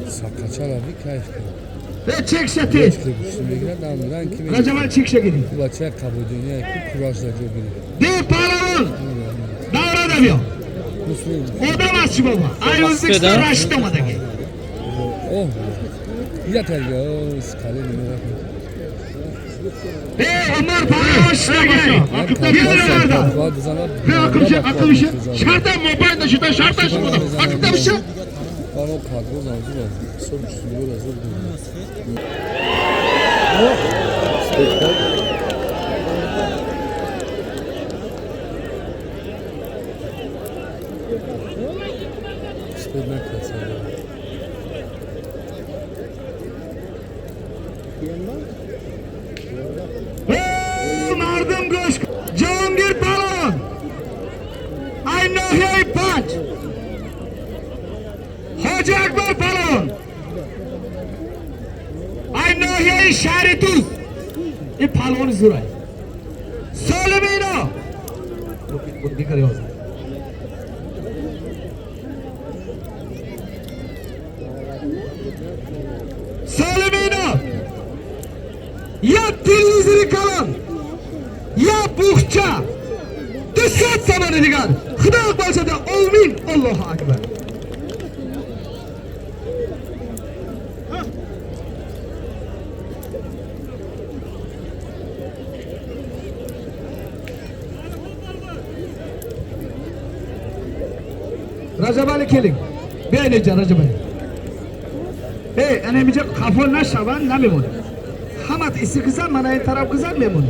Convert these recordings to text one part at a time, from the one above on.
Sakaçal abi kayıp. Ve çek şati. İşte kuşluğuna damdan kimi? Racaman çek şati. Kulaçaya kabuğunu ki kuraşla cöbülü. De palavon. Davra da diyor. Odam açı baba. Ay Özbekistan raşitamadık. Oh. Yeter ya. Skali ne var? Ve Ömer palavon şuraya. Akıpta bir arada. Ve akıl işi. Şarttan mobil taşıdan şarttan şurada. Akıpta bir şey. Bana o kadro lazım var. Sonuç sunuyor hazır değil. İstediğinden kaçar. Mardım Goşk. Cihangir Palon. I know he punch. Hoca Akbar Palon. I know he Sharituz. ये फालवन जरूर है सोलमीनो बुद्धि करे हो सोलमीनो या Delhi kalan ya buhça dışat zamanı digar खुदा başında amin Allahu Ekber Rajab Ali keling. Beğeneceğim Rajab Ali. Hey, anemice kafana şaban ne memnun. Hamat isi kızar, bana en taraf kızar memnun.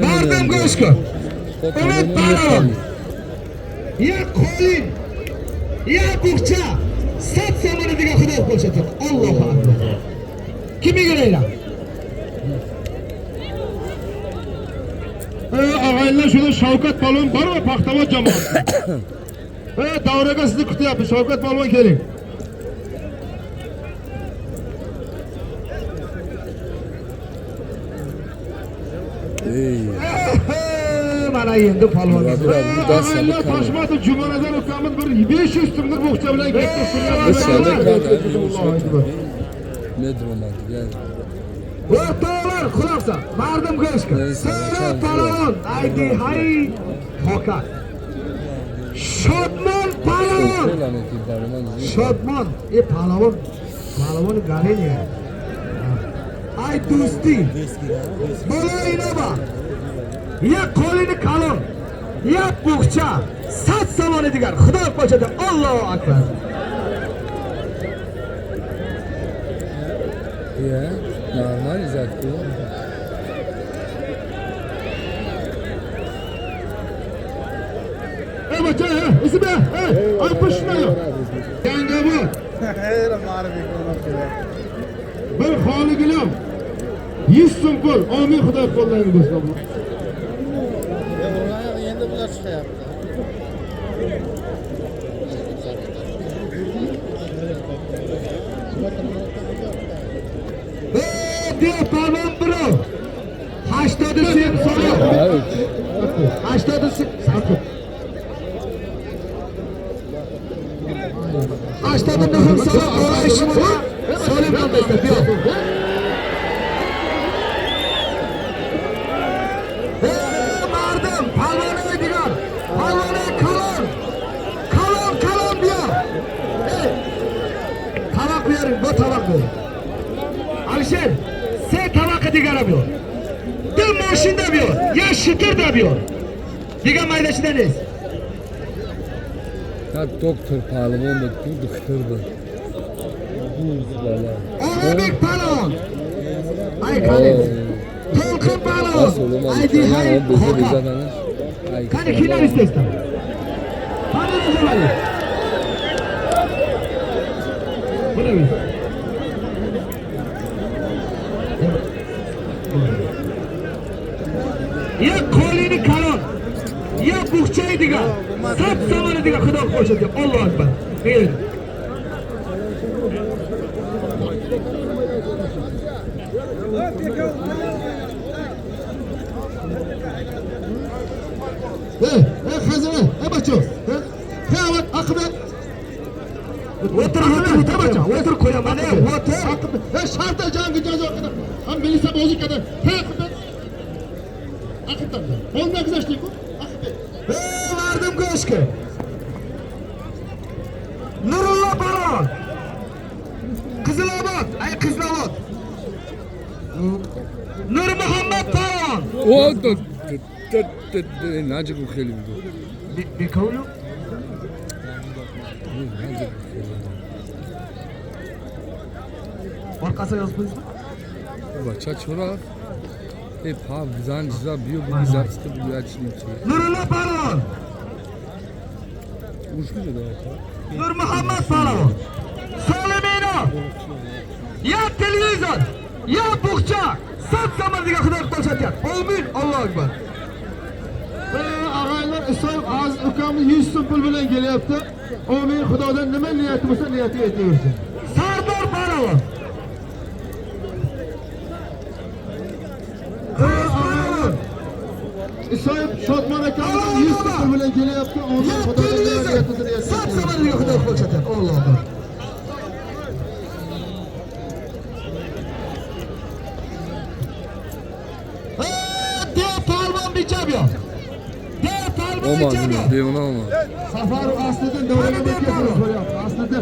Mardım Goşko. Ömer Palon. Ya Kolin. Ya Buhça. Sat zamanı diye Xudo ko'rsatdi. Allohu akbar. Kimi göreylar? Ağaylar şurada Şavkat Palon var mı Paxtava jamoasi? Davraga sizni kutyapmiz. Şavkat Palon keling. Mana endi palvon. Ağaylar Toshmatov Jumanadan o'tamiz bir 500 so'mlik bo'xcha bilan O'rtoqlar, quloqsa, Mardim Go'shko. Sara palvon, aydi hay hokat. Shodmon palvon. Shodmon, palvon galeniya. Ay do'sti. Bo'layina bor. Ya qo'lini qalin, ya buxcha, sat zamoni digar. Xudo qo'shadi. Allohu akbar. Ya, normal izatku. Evet, ismi, ay pishmayo. Yanga bu. Hayır, ma'rifat qilmoqchilar. Bir xoligilam 100 so'm pul. Amin Xudo qo'llarini do'stlar. Endi bular chiqyapti. Diyor palvon bro. 80 so'm. 80 so'm. 80 so'm sana orayışımı var. Solimdan destek yok. Mardım palvona diyor. Palvona kalon. Kalon diyor. Tabak verin, bu tabak verin. Alişer, sen tabakı digara diyor. Dün maşında diyor. Ya şıkır da diyor. Diga maydaşıdan ez. Ya doktor palvon da doktordu. Ağabey palvon. Ay kalın. To'lqin palov. Nasıl oğlum? Aydi hay. Bize tanış. Qani kimlar istaysiz? Qani so'radi? Buni bil. Ya qo'lini kalon. Ya buqchaydiga. Sap samaradiga xudo qo'shadi. Allohu akbar. Buyur. Hazır, bacho. Havat akıbet. Otur bacha. Otur qo'yaman. Otur. Sharta jangi jazo kadar. Ham bilsa bo'zi kadar. Akıbet. Akıbet. Olmay güneşlik bu. Akıbet. Vardım koşku. Nurullah Balon. Qizilobod. Ay Qizilobod. Nur Muhammad Balon. O da Nacık ukheli bu. Bir kavlu. Orqasiga yozib qo'yingizmi? Bacha chora. Pap bizan jiza biyo bu bizar chiqib yurachlik. Nurullah Balon. Ushbu da. Nur Muhammad Balon. Solimino. Ya televizor. Ya buqcha. Sat samardiga xudo qo'shadi. Amin. Allohu akbar. Ağaylar İsa'yım az ukamız 100 so'm pul bilan kelyapti. Amin Xudodan nima niyati bo'lsa niyatiga yetaversin. Sardor Balon. İsa'yım Şotman akamız 100 so'm pul bilan kelyapti. Amin Ya Xudodan nima televizor. niyatini yetaversin. Sat samardiga xudo qo'shadi. Allohu akbar. De palvon bichamiyor. De palvon Olmaz bichamiyor. mı? Devona olmaz. Safar aslida davrga o'tkazib qo'yapti. Aslida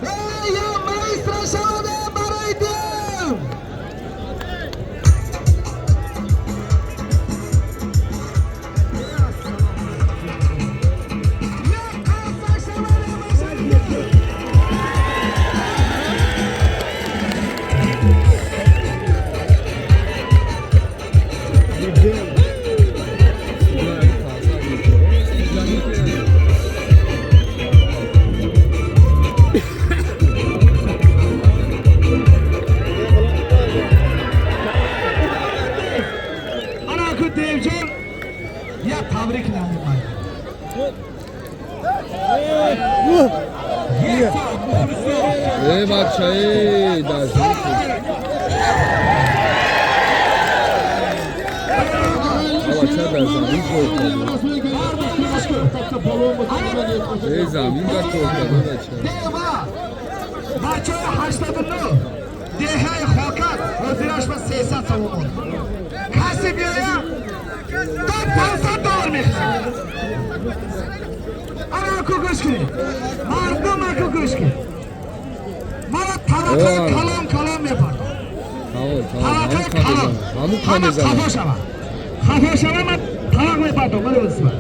Ey ya maestro shavada baraydim. Ya qasa shavada baraydim. Ana ku Devjon. Ya tabrikladim ben. Bacha dazı. Bacha dazı. Bu korktu. Zamin da korktu bacha. Deva. Bacho 89. Dehay xokat. Hozirashma 300 so'm. Kasib ya. $500 mehsan. Ana ku go'shki. Mardum ku go'shki. Mana tavakkal kalom yapar. Tamam. Tavakkal kalom. Hamu kameza. Xafoshava men tavaq yapardim. Mana bilsizmi?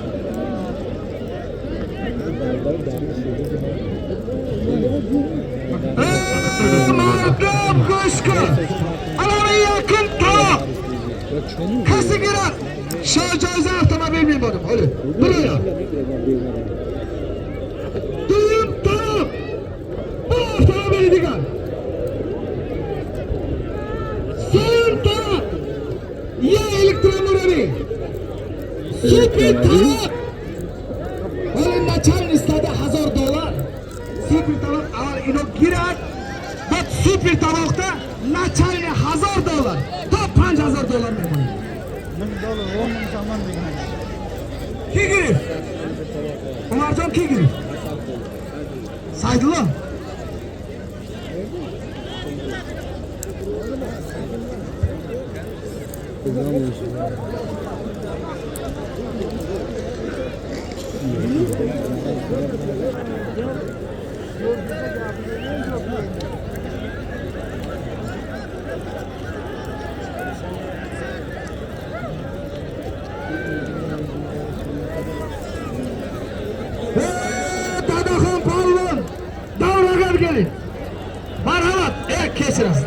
Mardum go'shki. Ana yakın tavaq. Kasi kerak? Sho'joyza avtomobil men bordim. Hadi. Buraya. Duyum tavaq. Bu avtomobil degan. Sen tavaq. Ya elektromobil. Super tavaq. Oğlum načal istedi $1000. Super tavaq avar ino girak. Bak super tavaqda načalni $1000. Ta $5000 men buni. $1000 10.000 saman degan. Kim girib? Umarjon kim girib? Saydullo. Dadaxon polvon davraga keling. Marhamat, kechirasiz.